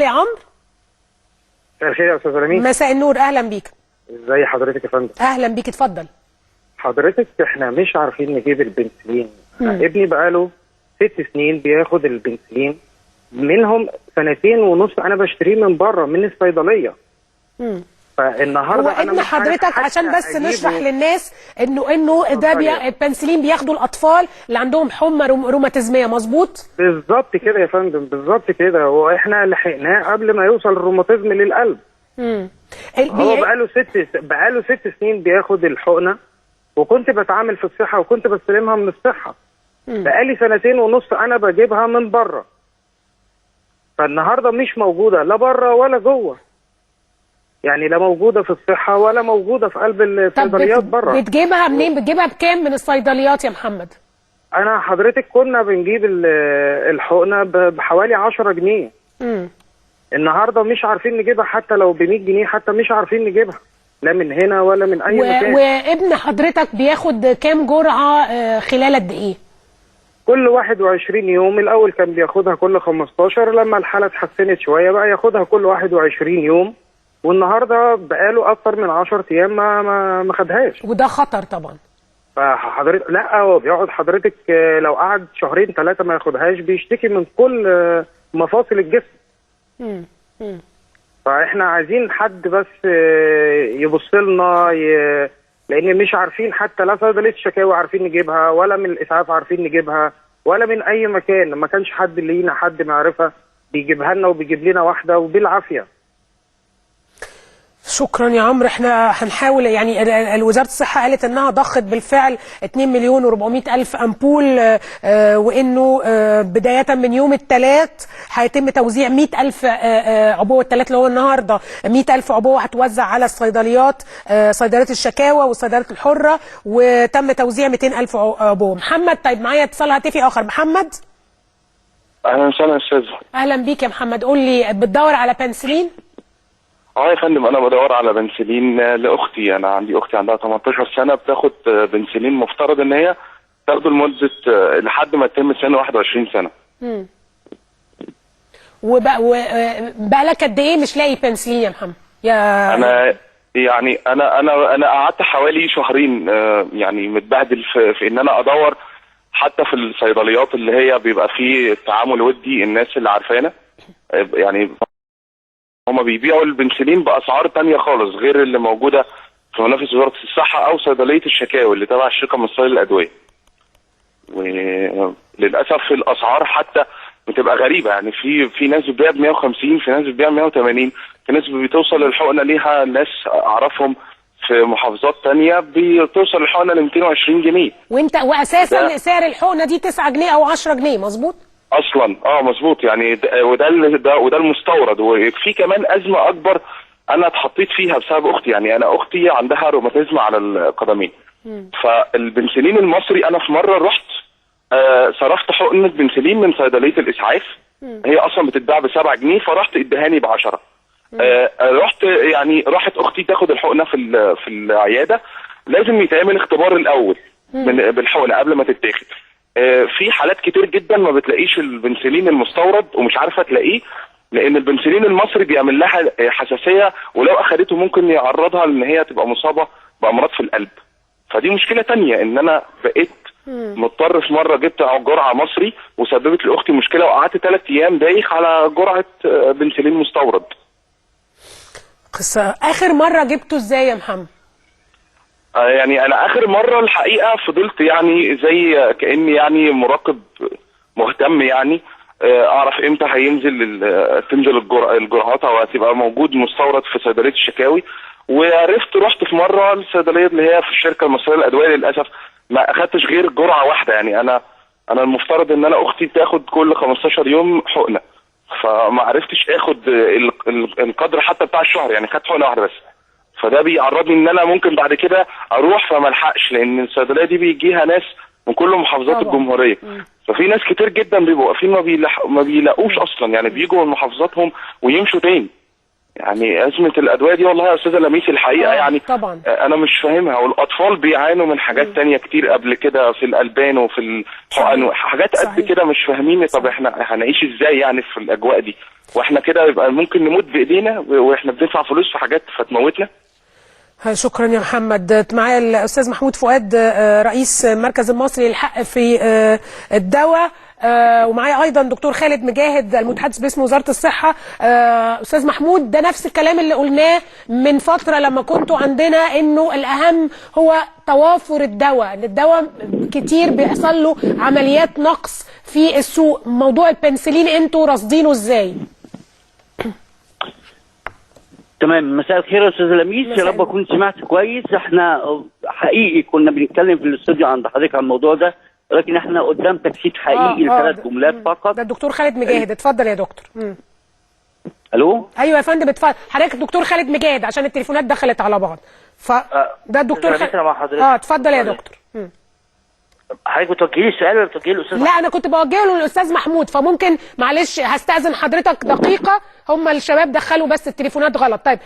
يا عمرو. مساء الخير يا استاذ رميس. مساء النور، اهلا بيك. ازي حضرتك يا فندم؟ اهلا بيك، اتفضل. حضرتك احنا مش عارفين نجيب البنسلين. ابني بقاله 6 سنين بياخد البنسلين، منهم 2.5 سنين انا بشتريه من بره من الصيدليه. فالنهارده هو ابن حضرتك عشان بس نشرح للناس انه ده البنسلين بياخدوا الاطفال اللي عندهم حمى روماتيزميه، مظبوط؟ بالظبط كده يا فندم، بالظبط كده. واحنا لحقناه قبل ما يوصل الروماتيزم للقلب. هو بقاله 6 سنين بياخد الحقنه، وكنت بتعامل في الصحه وكنت بستلمها من الصحه. بقالي 2.5 سنين انا بجيبها من بره. فالنهارده مش موجوده لا بره ولا جوه، يعني لا موجوده في الصحه ولا موجوده في قلب الصيدليات بره. بتجيبها منين؟ بتجيبها بكام من الصيدليات يا محمد؟ انا حضرتك كنا بنجيب الحقنه بحوالي 10 جنيه. النهارده مش عارفين نجيبها، حتى لو ب 100 جنيه حتى مش عارفين نجيبها، لا من هنا ولا من اي مكان. وابن حضرتك بياخد كام جرعه خلال قد ايه؟ كل 21 يوم. الاول كان بياخدها كل 15، لما الحاله اتحسنت شويه بقى ياخدها كل 21 يوم، والنهارده بقاله اكتر من 10 ايام ما خدهاش. وده خطر طبعا. فحضرتك لا، هو بيقعد حضرتك لو قعد 2 3 ما ياخدهاش بيشتكي من كل مفاصل الجسم. فاحنا عايزين حد بس يبص لنا، لان مش عارفين حتى لا صيدليه الشكاوي عارفين نجيبها، ولا من الاسعاف عارفين نجيبها، ولا من اي مكان. ما كانش حد لينا حد معرفه بيجيبها لنا، وبيجيب لنا واحده وبالعافيه. شكرا يا عمرو. احنا هنحاول، يعني وزاره الصحه قالت انها ضخت بالفعل 2.400.000 امبول، وانه بدايه من يوم الثلاث هيتم توزيع 100,000 عبوه. الثلاث اللي هو النهارده 100,000 عبوه هتوزع على الصيدليات، صيدليات الشكاوى والصيدليات الحره، وتم توزيع 200,000 عبوه. محمد، طيب معايا اتصال هاتفي اخر. محمد، اهلا وسهلا يا استاذ. اهلا بيك يا محمد. قول لي، بتدور على بنسلين؟ يا فندم، انا بدور على بنسلين لاختي. انا عندي اختي عندها 18 سنه بتاخد بنسلين، مفترض ان هي تاخده لمده لحد ما تتم سن 21 سنه. وبقى لك قد ايه مش لاقي بنسلين يا محمد؟ انا قعدت حوالي شهرين، يعني متبهدل في ان انا ادور حتى في الصيدليات اللي هي بيبقى فيه التعامل ودي، الناس اللي عارفانا يعني هما بيبيعوا البنسلين باسعار تانية خالص غير اللي موجوده في منافس وزاره الصحه او صيدليه الشكاوي اللي تبع الشركه المصريه للادويه. وللاسف الاسعار حتى بتبقى غريبه، يعني في ناس بتبيع ب 150، في ناس بتبيع 180، في ناس بتوصل الحقنه ليها ناس اعرفهم في محافظات تانية بتوصل الحقنه ل 220 جنيه. واساسا سعر الحقنه دي 9 جنيه او 10 جنيه، مظبوط؟ اصلا مظبوط، يعني وده المستورد. وفي كمان ازمه اكبر انا اتحطيت فيها بسبب اختي. يعني انا اختي عندها روماتيزم على القدمين، فالبنسلين المصري انا في مره رحت صرفت حقنه بنسلين من صيدليه الاسعاف، هي اصلا بتتباع ب7 جنيه، فرحت ادهاني ب10. راحت اختي تاخد الحقنه في العياده، لازم يتعمل اختبار الاول بالحقنه قبل ما تتاخد. في حالات كتير جدا ما بتلاقيش البنسلين المستورد ومش عارفه تلاقيه، لان البنسلين المصري بيعمل لها حساسيه، ولو اخدته ممكن يعرضها لان هي تبقى مصابه بامراض في القلب. فدي مشكله تانية، ان انا بقيت مضطر في مره جبت جرعه مصري وسببت لاختي مشكله، وقعدت 3 ايام دايخ على جرعه بنسلين مستورد. قصه. اخر مره جبته ازاي يا محمد؟ يعني انا اخر مره الحقيقه فضلت يعني زي كاني يعني مراقب مهتم، يعني اعرف امتى تنزل الجرعات او هتبقى موجود مستورد في صيدليه الشكاوي. رحت في مره الصيدليه اللي هي في الشركه المصريه للادويه، للاسف ما اخدتش غير جرعه واحده. يعني انا المفترض ان انا اختي بتاخد كل 15 يوم حقنه، فما عرفتش اخد القدر حتى بتاع الشهر، يعني خدت حقنه واحده بس. فده بيعرضني ان انا ممكن بعد كده اروح فما الحقش، لان الصيدليه دي بيجيها ناس من كل محافظات الجمهوريه. ففي ناس كتير جدا بيبقوا واقفين ما بيلاقوش اصلا، يعني بيجوا من محافظاتهم ويمشوا تاني. يعني ازمه الادويه دي والله يا استاذه لميس الحقيقه يعني طبعا انا مش فاهمها، والاطفال بيعانوا من حاجات تانية كتير قبل كده في الالبان وفي الحقن حاجات قد كده مش فاهمين. طب احنا هنعيش ازاي يعني في الاجواء دي، واحنا كده يبقى ممكن نموت بايدينا واحنا بندفع فلوس في حاجات فتموتنا. شكرا يا محمد. معايا الاستاذ محمود فؤاد رئيس المركز المصري للحق في الدواء، ومعايا ايضا دكتور خالد مجاهد المتحدث باسم وزاره الصحه. استاذ محمود، ده نفس الكلام اللي قلناه من فتره لما كنتوا عندنا، انه الاهم هو توافر الدواء، ان الدواء كتير بيحصل له عمليات نقص في السوق. موضوع البنسلين انتوا راصدينه ازاي؟ تمام. مساء الخير يا استاذ لميس، يا رب اكون سمعت كويس. احنا حقيقي كنا بنتكلم في الاستوديو عند حضرتك عن الموضوع ده، ولكن احنا قدام تجسيد حقيقي لثلاث جملات فقط. ده الدكتور خالد مجاهد، اتفضل يا دكتور. الو، ايوه يا فندم اتفضل حضرتك. الدكتور خالد مجاهد عشان التليفونات دخلت على بعض، ده الدكتور خالد مع حضرتك. اتفضل يا دكتور. حضرتك بتوجهي لي السؤال ولا بتوجهي للاستاذ؟ لا انا كنت بوجهه للاستاذ محمود، فممكن معلش هستأذن حضرتك دقيقه، هم الشباب دخلوا بس التليفونات غلط. طيب